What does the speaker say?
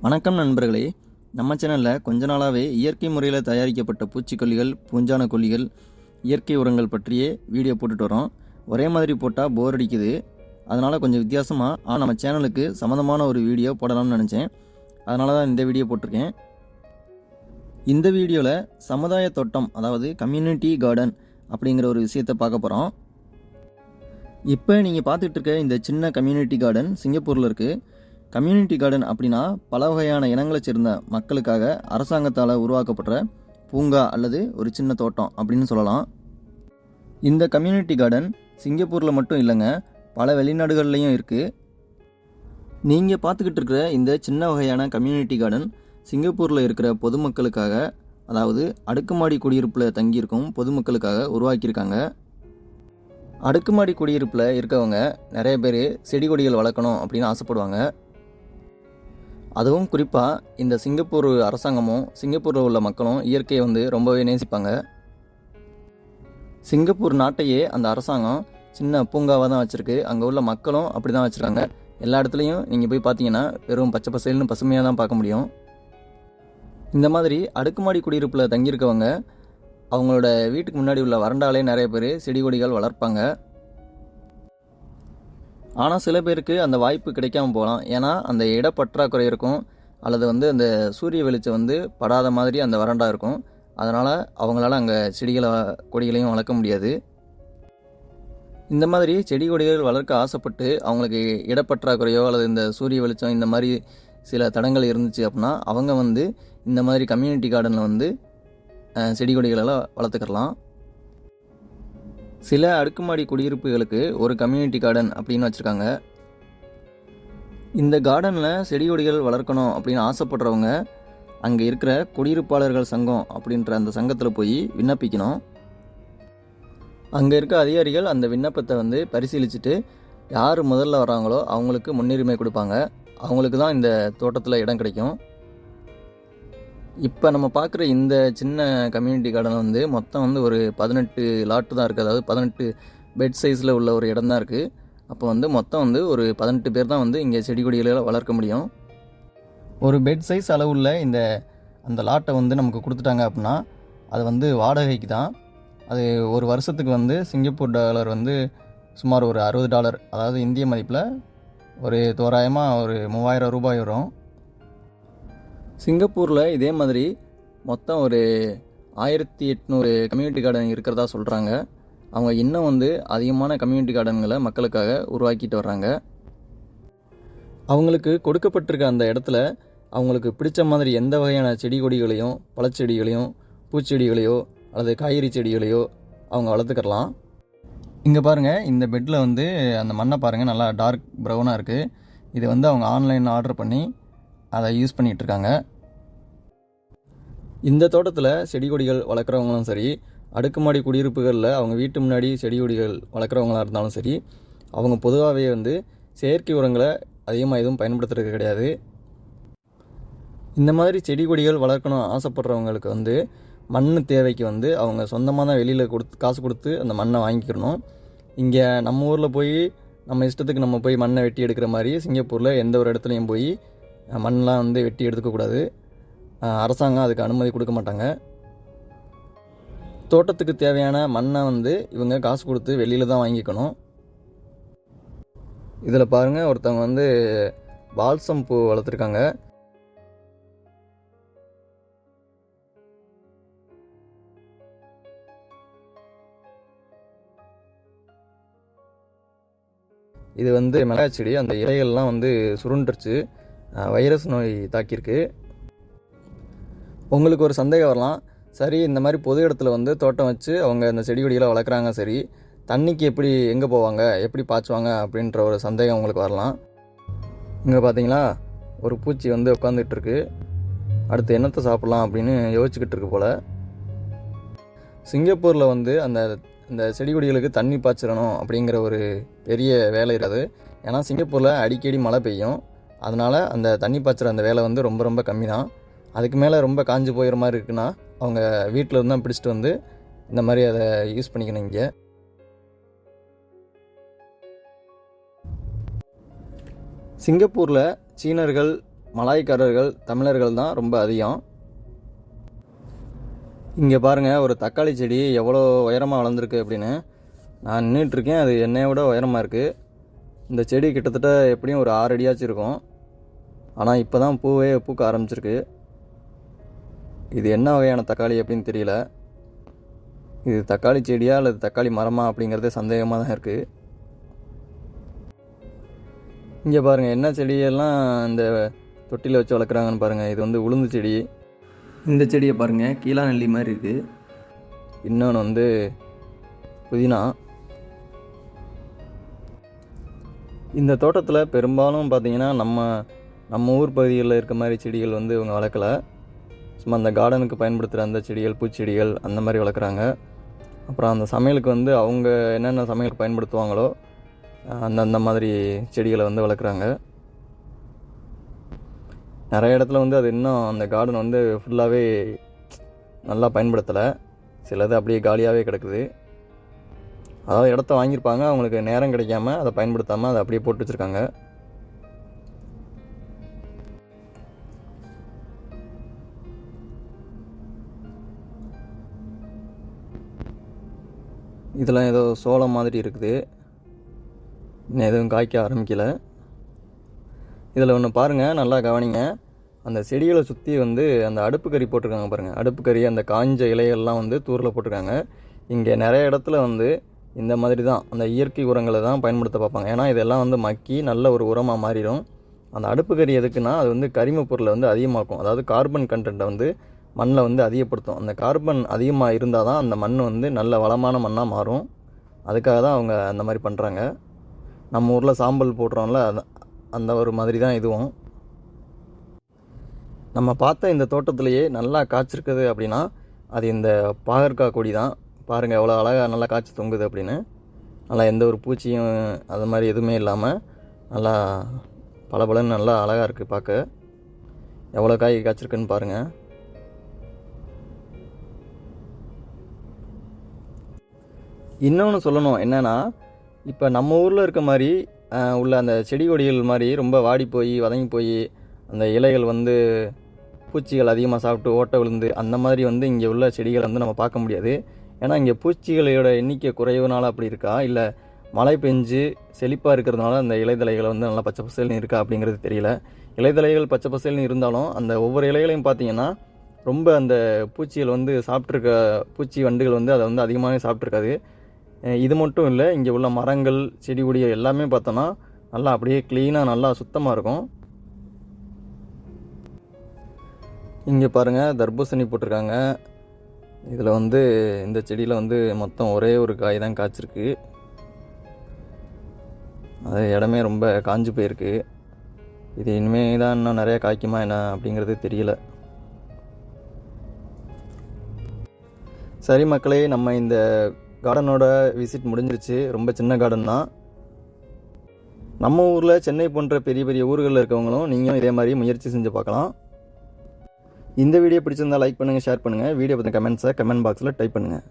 வணக்கம் நண்பர்களே. நம்ம சேனலில் கொஞ்ச நாளாகவே இயற்கை முறையில் தயாரிக்கப்பட்ட பூச்சிக்கொல்லிகள், பூஞ்சான கொல்லிகள், இயற்கை உரங்கள் பற்றியே வீடியோ போட்டுட்டு வரோம். ஒரே மாதிரி போட்டால் போர் அடிக்குது. அதனால் கொஞ்சம் வித்தியாசமாக நம்ம சேனலுக்கு சம்மந்தமான ஒரு வீடியோ போடலாம்னு நினச்சேன். அதனால தான் இந்த வீடியோ போட்டிருக்கேன். இந்த வீடியோவில் சமுதாய தோட்டம், அதாவது கம்யூனிட்டி கார்டன் அப்படிங்கிற ஒரு விஷயத்தை பார்க்க போகிறோம். இப்போ நீங்கள் பார்த்துட்டு இருக்க இந்த சின்ன கம்யூனிட்டி கார்டன் சிங்கப்பூரில் இருக்குது. கம்யூனிட்டி கார்டன் அப்படின்னா பல வகையான இனங்களை சேர்ந்த மக்களுக்காக அரசாங்கத்தால் உருவாக்கப்படுற பூங்கா அல்லது ஒரு சின்ன தோட்டம் அப்படின்னு சொல்லலாம். இந்த கம்யூனிட்டி கார்டன் சிங்கப்பூரில் மட்டும் இல்லைங்க, பல வெளிநாடுகள்லையும் இருக்குது. நீங்கள் பார்த்துக்கிட்டு இருக்கிற இந்த சின்ன வகையான கம்யூனிட்டி கார்டன் சிங்கப்பூரில் இருக்கிற பொதுமக்களுக்காக, அதாவது அடுக்குமாடி குடியிருப்பில் தங்கியிருக்கும் பொதுமக்களுக்காக உருவாக்கியிருக்காங்க. அடுக்குமாடி குடியிருப்பில் இருக்கவங்க நிறைய பேர் செடி கொடிகள் வளர்க்கணும் அப்படின்னு ஆசைப்படுவாங்க. அதுவும் குறிப்பாக இந்த சிங்கப்பூர் அரசாங்கமும் சிங்கப்பூரில் உள்ள மக்களும் இயற்கையை ரொம்பவே நேசிப்பாங்க. சிங்கப்பூர் நாட்டையே அந்த அரசாங்கம் சின்ன பூங்காவாக தான் வச்சுருக்கு. அங்கே உள்ள மக்களும் அப்படி தான் வச்சுருக்காங்க. எல்லா இடத்துலையும் நீங்கள் போய் பார்த்தீங்கன்னா வெறும் பச்சை பசேல்னு பசுமையாக தான் பார்க்க முடியும். இந்த மாதிரி அடுக்குமாடி குடியிருப்பில் தங்கியிருக்கவங்க அவங்களோட வீட்டுக்கு முன்னாடி உள்ள வறண்டாலே நிறைய பேர் செடி கொடிகள் வளர்ப்பாங்க. ஆனால் சில பேருக்கு அந்த வாய்ப்பு கிடைக்காம போகலாம். ஏன்னா அந்த இடப்பற்றாக்குறை இருக்கும், அல்லது அந்த சூரிய வெளிச்சம் படாத மாதிரி அந்த வறண்டா இருக்கும். அதனால் அவங்களால அங்கே செடிகளை கொடிகளையும் வளர்க்க முடியாது. இந்த மாதிரி செடி கொடிகள் வளர்க்க ஆசைப்பட்டு அவங்களுக்கு இடப்பற்றாக்குறையோ அல்லது இந்த சூரிய வெளிச்சம் இந்த மாதிரி சில தடங்கள் இருந்துச்சு அப்படின்னா அவங்க இந்த மாதிரி கம்யூனிட்டி கார்டனில் செடி கொடிகளெல்லாம் வளர்த்துக்கலாம். சில அடுக்குமாடி குடியிருப்புகளுக்கு ஒரு கம்யூனிட்டி கார்டன் அப்படின்னு வச்சுருக்காங்க. இந்த கார்டனில் செடி கொடிகள் வளர்க்கணும் அப்படின்னு ஆசைப்படுறவங்க அங்கே இருக்கிற குடியிருப்பாளர்கள் சங்கம் அப்படின்ற அந்த சங்கத்தில் போய் விண்ணப்பிக்கணும். அங்கே இருக்க அதிகாரிகள் அந்த விண்ணப்பத்தை பரிசீலிச்சுட்டு யார் முதல்ல வராங்களோ அவங்களுக்கு முன்னுரிமை கொடுப்பாங்க. அவங்களுக்கு தான் இந்த தோட்டத்தில் இடம் கிடைக்கும். இப்போ நம்ம பார்க்குற இந்த சின்ன கம்யூனிட்டி கார்டன் மொத்தம் ஒரு 18 லாட்டு தான் இருக்குது. அதாவது 18 பெட் சைஸில் உள்ள ஒரு இடம் தான் இருக்குது. அப்போ மொத்தம் ஒரு 18 பேர் தான் இங்கே செடி கொடிகளை வளர்க்க முடியும். ஒரு பெட் சைஸ் அளவுள்ள அந்த லாட்டை நமக்கு கொடுத்துட்டாங்க அப்படின்னா அது வாடகைக்கு தான். அது ஒரு வருஷத்துக்கு சிங்கப்பூர் டாலர் சுமார் ஒரு $60, அதாவது இந்திய மதிப்பில் ஒரு தோராயமாக ஒரு 3000 ரூபாய் வரும். சிங்கப்பூரில் இதே மாதிரி மொத்தம் ஒரு 1800 கம்யூனிட்டி கார்டன் இருக்கிறதா சொல்கிறாங்க. அவங்க இன்னும் அதிகமான கம்யூனிட்டி கார்டன்களை மக்களுக்காக உருவாக்கிட்டு வர்றாங்க. அவங்களுக்கு கொடுக்கப்பட்டிருக்க அந்த இடத்துல அவங்களுக்கு பிடிச்ச மாதிரி எந்த வகையான செடி கொடிகளையும், பழச்செடிகளையும், பூச்செடிகளையோ அல்லது காய்கறி செடிகளையோ அவங்க வளர்த்துக்கலாம். இங்கே பாருங்கள், இந்த பெட்டில் அந்த மண்ணை பாருங்கள், நல்லா டார்க் ப்ரௌனாக இருக்குது. இது அவங்க ஆன்லைனில் ஆர்டர் பண்ணி அதை யூஸ் பண்ணிகிட்ருக்காங்க. இந்த தோட்டத்தில் செடி கொடிகள் வளர்க்குறவங்களும் சரி, அடுக்குமாடி குடியிருப்புகளில் அவங்க வீட்டு முன்னாடி செடி கொடிகள் வளர்க்குறவங்களாக இருந்தாலும் சரி, அவங்க பொதுவாகவே செயற்கை உரங்களை அதிகமாக எதுவும் பயன்படுத்துறது கிடையாது. இந்த மாதிரி செடி கொடிகள் வளர்க்கணும் ஆசைப்படுறவங்களுக்கு மண் தேவைக்கு அவங்க சொந்தமாக தான் வெளியில் காசு கொடுத்து அந்த மண்ணை வாங்கிக்கிறணும். இங்கே நம்ம ஊரில் போய் நம்ம இஷ்டத்துக்கு நம்ம போய் மண்ணை வெட்டி எடுக்கிற மாதிரி சிங்கப்பூரில் எந்த ஒரு இடத்துலையும் போய் மண்ணெலாம் வெட்டி எடுத்துக்கக்கூடாது. அரசாங்கம் அதுக்கு அனுமதி கொடுக்க மாட்டாங்க. தோட்டத்துக்கு தேவையான மண்ணை இவங்க காசு கொடுத்து வெளியில் தான் வாங்கிக்கணும். இதில் பாருங்கள், ஒருத்தவங்க பால்சம் பூ வளர்த்துருக்காங்க. இது மிளகாய் செடி. அந்த இலைகள்லாம் சுருண்டுருச்சு, வைரஸ் நோய் தாக்கியிருக்கு. உங்களுக்கு ஒரு சந்தேகம் வரலாம், சரி இந்த மாதிரி பொது இடத்துல தோட்டம் வச்சு அவங்க இந்த செடி கொடிகளை வளர்க்குறாங்க, சரி தண்ணிக்கு எப்படி எங்கே போவாங்க, எப்படி பாய்ச்சுவாங்க அப்படின்ற ஒரு சந்தேகம் உங்களுக்கு வரலாம். இங்கே பார்த்தீங்களா, ஒரு பூச்சி உட்காந்துட்டுருக்கு. அடுத்து என்னத்தை சாப்பிட்லாம் அப்படின்னு யோசிச்சுக்கிட்டு இருக்கு போல். சிங்கப்பூரில் அந்த செடி கொடிகளுக்கு தண்ணி பாய்ச்சிடணும் அப்படிங்கிற ஒரு பெரிய வேலை இருக்காது. ஏன்னா சிங்கப்பூரில் அடிக்கடி மழை பெய்யும். அதனால் அந்த தண்ணி பாய்ச்சிற அந்த வேலை ரொம்ப ரொம்ப கம்மி தான். அதுக்கு மேலே ரொம்ப காஞ்சி போயிடுற மாதிரி இருக்குன்னா அவங்க வீட்டில் இருந்தால் பிடிச்சிட்டு இந்த மாதிரி அதை யூஸ் பண்ணிக்கணும். இங்கே சிங்கப்பூரில் சீனர்கள், மலாய்க்காரர்கள், தமிழர்கள் தான் ரொம்ப அதிகம். இங்கே பாருங்கள், ஒரு தக்காளி செடி எவ்வளோ உயரமாக வளர்ந்துருக்கு அப்படின்னு. நான் நின்றுட்டுருக்கேன், அது என்னைய விட உயரமாக இருக்குது. இந்த செடி கிட்டத்தட்ட எப்படியும் ஒரு 6 அடியாச்சும் இருக்கும். ஆனால் இப்போ தான் பூவே பூக்க ஆரம்பிச்சிருக்கு. இது என்ன வகையான தக்காளி அப்படின்னு தெரியல. இது தக்காளி செடியா அல்லது தக்காளி மரமா அப்படிங்கிறதே சந்தேகமாக தான் இருக்குது. இங்கே பாருங்கள், என்ன செடியெல்லாம் இந்த தொட்டியில் வச்சு வளர்க்குறாங்கன்னு பாருங்கள். இது வந்து உளுந்து செடி. இந்த செடியை பாருங்கள், கீழா நெல்லி மாதிரி இருக்குது. இன்னொன்று வந்து புதினா. இந்த தோட்டத்தில் பெரும்பாலும் பார்த்திங்கன்னா நம்ம ஊர் பகுதிகளில் இருக்க மாதிரி செடிகள் வந்து இவங்க வளர்க்கலை. சும்மா அந்த கார்டனுக்கு பயன்படுத்துகிற அந்த செடிகள், பூச்செடிகள் அந்த மாதிரி வளர்க்குறாங்க. அப்புறம் அந்த சமையலுக்கு வந்து அவங்க என்னென்ன சமையலுக்கு பயன்படுத்துவாங்களோ அந்த மாதிரி செடிகளை வந்து வளர்க்குறாங்க. நிறைய இடத்துல வந்து அது இன்னும் அந்த கார்டன் வந்து ஃபுல்லாகவே நல்லா பயன்படுத்தலை. சிலது அப்படியே காலியாகவே கிடக்குது. அதாவது இடத்த வாங்கியிருப்பாங்க, அவங்களுக்கு நேரம் கிடைக்காம அதை பயன்படுத்தாமல் அதை அப்படியே போட்டு வச்சுருக்காங்க. இதெல்லாம் ஏதோ சோளம் மாதிரி இருக்குது. இன்னும் எதுவும் காய்க்க ஆரம்பிக்கலை. இதில் ஒன்று பாருங்கள், நல்லா கவனிங்க. அந்த செடிகளை சுற்றி வந்து அந்த அடுப்பு கறி போட்டிருக்காங்க பாருங்கள். அடுப்பு கறி, அந்த காஞ்ச இலைகள்லாம் வந்து தூரில் போட்டிருக்காங்க. இங்கே நிறைய இடத்துல வந்து இந்த மாதிரி தான் அந்த இயற்கை உரங்களை தான் பயன்படுத்த பார்ப்பாங்க. ஏன்னா இதெல்லாம் வந்து மக்கி நல்ல ஒரு உரமாக மாறிடும். அந்த அடுப்பு கறி எதுக்குன்னா, அது வந்து கரிம பொருளை வந்து அதிகமாக்கும். அதாவது கார்பன் கண்டென்ட்டை வந்து மண்ணில் வந்து அதிகப்படுத்தும். அந்த கார்பன் அதிகமாக இருந்தால் தான் அந்த மண் வந்து நல்ல வளமான மண்ணாக மாறும். அதுக்காக தான் அவங்க அந்த மாதிரி பண்ணுறாங்க. நம்ம ஊரில் சாம்பல் போடுறோம்ல, அந்த ஒரு மாதிரி தான் இதுவும். நம்ம பார்த்த இந்த தோட்டத்திலேயே நல்லா காய்ச்சிருக்குது அப்படின்னா அது இந்த பாகற்காய் கொடி தான். பாருங்கள் எவ்வளோ அழகாக நல்லா காய்ச்சி தொங்குது அப்படின்னு. நல்லா எந்த ஒரு பூச்சியும் அது மாதிரி எதுவுமே இல்லாமல் நல்லா பளபளன்னு நல்லா அழகாக இருக்குது பார்க்க. எவ்வளோ காய் காய்ச்சிருக்குன்னு பாருங்கள். இன்னொன்று சொல்லணும் என்னென்னா, இப்போ நம்ம ஊரில் இருக்க மாதிரி உள்ள அந்த செடி கொடிகள் மாதிரி ரொம்ப வாடி போய் வதங்கி போய் அந்த இலைகள் வந்து பூச்சிகள் அதிகமாக சாப்பிட்டு ஓட்டை விழுந்து அந்த மாதிரி வந்து இங்கே உள்ள செடிகளை வந்து நம்ம பார்க்க முடியாது. ஏன்னா இங்கே பூச்சிகளோட எண்ணிக்கை குறைவுனால அப்படி இருக்கா, இல்லை மழை பெஞ்சு செழிப்பாக இருக்கிறதுனால அந்த இலைதலைகள் வந்து நல்லா பச்சை பசேல்னு இருக்கா அப்படிங்கிறது தெரியல. இலைதலைகள் பச்சை பசேல்னு இருந்தாலும் அந்த ஒவ்வொரு இலைகளையும் பார்த்தீங்கன்னா ரொம்ப அந்த பூச்சிகள் வந்து சாப்பிட்ருக்க பூச்சி வண்டுகள் வந்து அதை வந்து அதிகமாகவே சாப்பிட்ருக்காது. இது மட்டும் இல்லை, இங்கே உள்ள மரங்கள், செடி கொடிகள் எல்லாமே பார்த்தோன்னா நல்லா அப்படியே க்ளீனாக நல்லா சுத்தமாக இருக்கும். இங்கே பாருங்கள், தர்பூசணி போட்டிருக்காங்க. இதில் வந்து இந்த செடியில் வந்து மொத்தம் ஒரே ஒரு காய் தான் காய்ச்சிருக்கு. அது இடமே ரொம்ப காஞ்சு போயிருக்கு. இது இனிமேல் தான் இன்னும் நிறையா காய்க்குமா என்ன அப்படிங்கிறது தெரியல. சரி மக்களே, நம்ம இந்த கார்டனோட விசிட் முடிஞ்சிருச்சு. ரொம்ப சின்ன கார்டன் தான். நம்ம ஊரில் சென்னை போன்ற பெரிய பெரிய ஊர்களில் இருக்கவங்களும் நீங்களும் இதே மாதிரி முயற்சி செஞ்சு பார்க்கலாம். இந்த வீடியோ பிடிச்சிருந்தால் லைக் பண்ணுங்கள், ஷேர் பண்ணுங்கள். வீடியோ பற்றின கமெண்ட்ஸை கமெண்ட் பாக்ஸில் டைப் பண்ணுங்கள்.